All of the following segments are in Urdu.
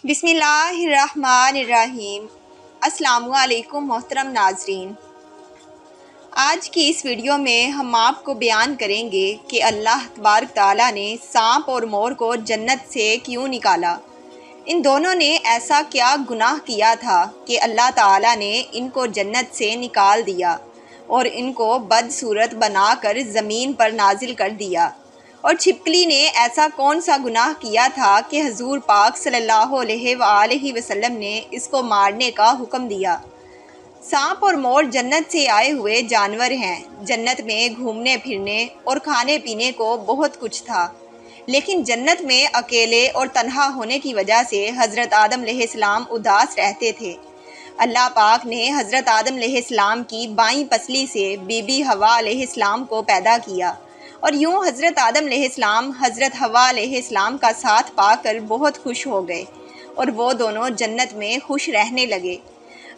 بسم اللہ الرحمن الرحیم۔ السلام علیکم محترم ناظرین، آج کی اس ویڈیو میں ہم آپ کو بیان کریں گے کہ اللہ تبارک تعالیٰ نے سانپ اور مور کو جنت سے کیوں نکالا۔ ان دونوں نے ایسا کیا گناہ کیا تھا کہ اللہ تعالیٰ نے ان کو جنت سے نکال دیا اور ان کو بدصورت بنا کر زمین پر نازل کر دیا؟ اور چھپکلی نے ایسا کون سا گناہ کیا تھا کہ حضور پاک صلی اللہ علیہ وآلہ وسلم نے اس کو مارنے کا حکم دیا؟ سانپ اور مور جنت سے آئے ہوئے جانور ہیں۔ جنت میں گھومنے پھرنے اور کھانے پینے کو بہت کچھ تھا، لیکن جنت میں اکیلے اور تنہا ہونے کی وجہ سے حضرت آدم علیہ السلام اداس رہتے تھے۔ اللہ پاک نے حضرت آدم علیہ السلام کی بائیں پسلی سے بی بی حوا علیہ السلام کو پیدا کیا، اور یوں حضرت آدم علیہ السلام حضرت حوا علیہ السلام کا ساتھ پا کر بہت خوش ہو گئے اور وہ دونوں جنت میں خوش رہنے لگے۔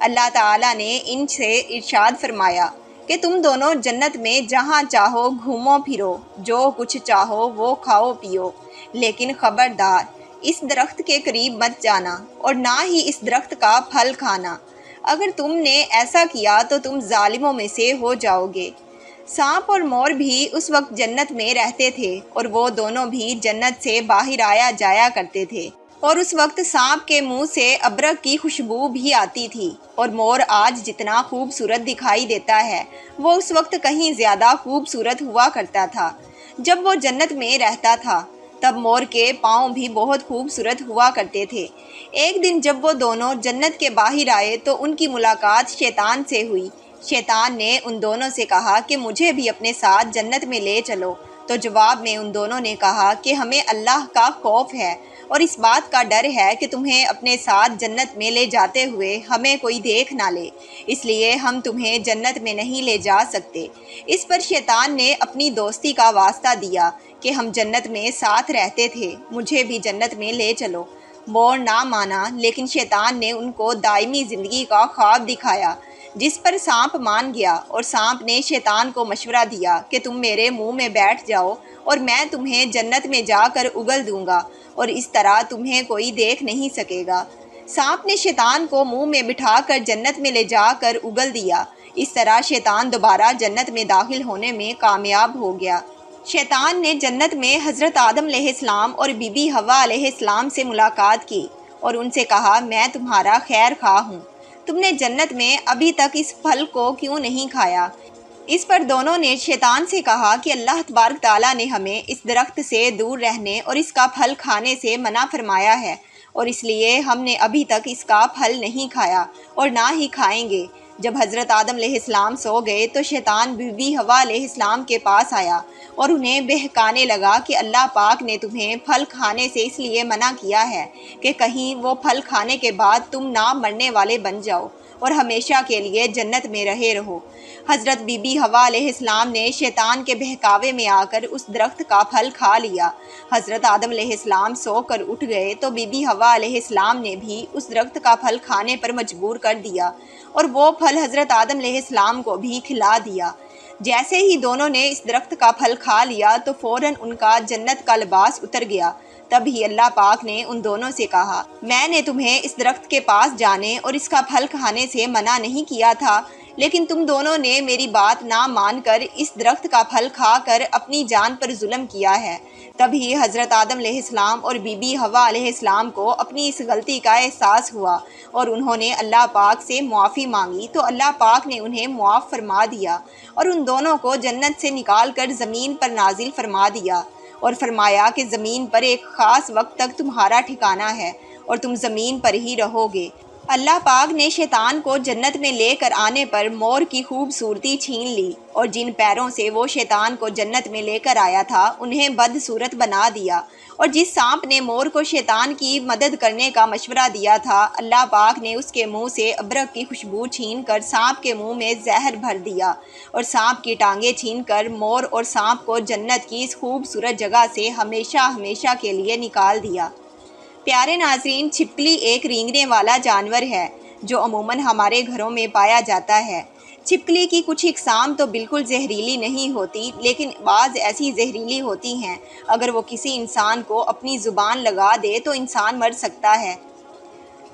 اللہ تعالیٰ نے ان سے ارشاد فرمایا کہ تم دونوں جنت میں جہاں چاہو گھومو پھرو، جو کچھ چاہو وہ کھاؤ پیو، لیکن خبردار اس درخت کے قریب مت جانا اور نہ ہی اس درخت کا پھل کھانا۔ اگر تم نے ایسا کیا تو تم ظالموں میں سے ہو جاؤ گے۔ سانپ اور مور بھی اس وقت جنت میں رہتے تھے اور وہ دونوں بھی جنت سے باہر آیا جایا کرتے تھے، اور اس وقت سانپ کے منہ سے ابرک کی خوشبو بھی آتی تھی، اور مور آج جتنا خوبصورت دکھائی دیتا ہے وہ اس وقت کہیں زیادہ خوبصورت ہوا کرتا تھا۔ جب وہ جنت میں رہتا تھا تب مور کے پاؤں بھی بہت خوبصورت ہوا کرتے تھے۔ ایک دن جب وہ دونوں جنت کے باہر آئے تو ان کی ملاقات شیطان سے ہوئی۔ شیطان نے ان دونوں سے کہا کہ مجھے بھی اپنے ساتھ جنت میں لے چلو، تو جواب میں ان دونوں نے کہا کہ ہمیں اللہ کا خوف ہے اور اس بات کا ڈر ہے کہ تمہیں اپنے ساتھ جنت میں لے جاتے ہوئے ہمیں کوئی دیکھ نہ لے، اس لیے ہم تمہیں جنت میں نہیں لے جا سکتے۔ اس پر شیطان نے اپنی دوستی کا واسطہ دیا کہ ہم جنت میں ساتھ رہتے تھے، مجھے بھی جنت میں لے چلو۔ مور نہ مانا، لیکن شیطان نے ان کو دائمی زندگی کا خواب دکھایا، جس پر سانپ مان گیا، اور سانپ نے شیطان کو مشورہ دیا کہ تم میرے منہ میں بیٹھ جاؤ اور میں تمہیں جنت میں جا کر اگل دوں گا، اور اس طرح تمہیں کوئی دیکھ نہیں سکے گا۔ سانپ نے شیطان کو منہ میں بٹھا کر جنت میں لے جا کر اگل دیا۔ اس طرح شیطان دوبارہ جنت میں داخل ہونے میں کامیاب ہو گیا۔ شیطان نے جنت میں حضرت آدم علیہ السلام اور بی بی حوا علیہ السلام سے ملاقات کی اور ان سے کہا، میں تمہارا خیر خواہ ہوں، تم نے جنت میں ابھی تک اس پھل کو کیوں نہیں کھایا؟ اس پر دونوں نے شیطان سے کہا کہ اللہ تبارک تعالیٰ نے ہمیں اس درخت سے دور رہنے اور اس کا پھل کھانے سے منع فرمایا ہے، اور اس لیے ہم نے ابھی تک اس کا پھل نہیں کھایا اور نہ ہی کھائیں گے۔ جب حضرت آدم علیہ السلام سو گئے تو شیطان بی بی حوا علیہ السلام کے پاس آیا اور انہیں بہکانے لگا کہ اللہ پاک نے تمہیں پھل کھانے سے اس لیے منع کیا ہے کہ کہیں وہ پھل کھانے کے بعد تم نہ مرنے والے بن جاؤ اور ہمیشہ کے لیے جنت میں رہے رہو۔ حضرت بی بی حوا علیہ السلام نے شیطان کے بہکاوے میں آ کر اس درخت کا پھل کھا لیا۔ حضرت آدم علیہ السلام سو کر اٹھ گئے تو بی بی حوا علیہ السلام نے بھی اس درخت کا پھل کھانے پر مجبور کر دیا، اور وہ پھل حضرت آدم علیہ السلام کو بھی کھلا دیا۔ جیسے ہی دونوں نے اس درخت کا پھل کھا لیا تو فوراً ان کا جنت کا لباس اتر گیا۔ تب ہی اللہ پاک نے ان دونوں سے کہا، میں نے تمہیں اس درخت کے پاس جانے اور اس کا پھل کھانے سے منع نہیں کیا تھا، لیکن تم دونوں نے میری بات نہ مان کر اس درخت کا پھل کھا کر اپنی جان پر ظلم کیا ہے۔ تبھی حضرت آدم علیہ السلام اور بی بی حوا علیہ السلام کو اپنی اس غلطی کا احساس ہوا اور انہوں نے اللہ پاک سے معافی مانگی، تو اللہ پاک نے انہیں معاف فرما دیا اور ان دونوں کو جنت سے نکال کر زمین پر نازل فرما دیا، اور فرمایا کہ زمین پر ایک خاص وقت تک تمہارا ٹھکانہ ہے اور تم زمین پر ہی رہو گے۔ اللہ پاک نے شیطان کو جنت میں لے کر آنے پر مور کی خوبصورتی چھین لی، اور جن پیروں سے وہ شیطان کو جنت میں لے کر آیا تھا انہیں بدصورت بنا دیا، اور جس سانپ نے مور کو شیطان کی مدد کرنے کا مشورہ دیا تھا اللہ پاک نے اس کے منہ سے ابرک کی خوشبو چھین کر سانپ کے منہ میں زہر بھر دیا، اور سانپ کی ٹانگیں چھین کر مور اور سانپ کو جنت کی اس خوبصورت جگہ سے ہمیشہ ہمیشہ کے لیے نکال دیا۔ پیارے ناظرین، چھپکلی ایک رینگنے والا جانور ہے جو عموماً ہمارے گھروں میں پایا جاتا ہے۔ چھپکلی کی کچھ اقسام تو بالکل زہریلی نہیں ہوتی، لیکن بعض ایسی زہریلی ہوتی ہیں، اگر وہ کسی انسان کو اپنی زبان لگا دے تو انسان مر سکتا ہے۔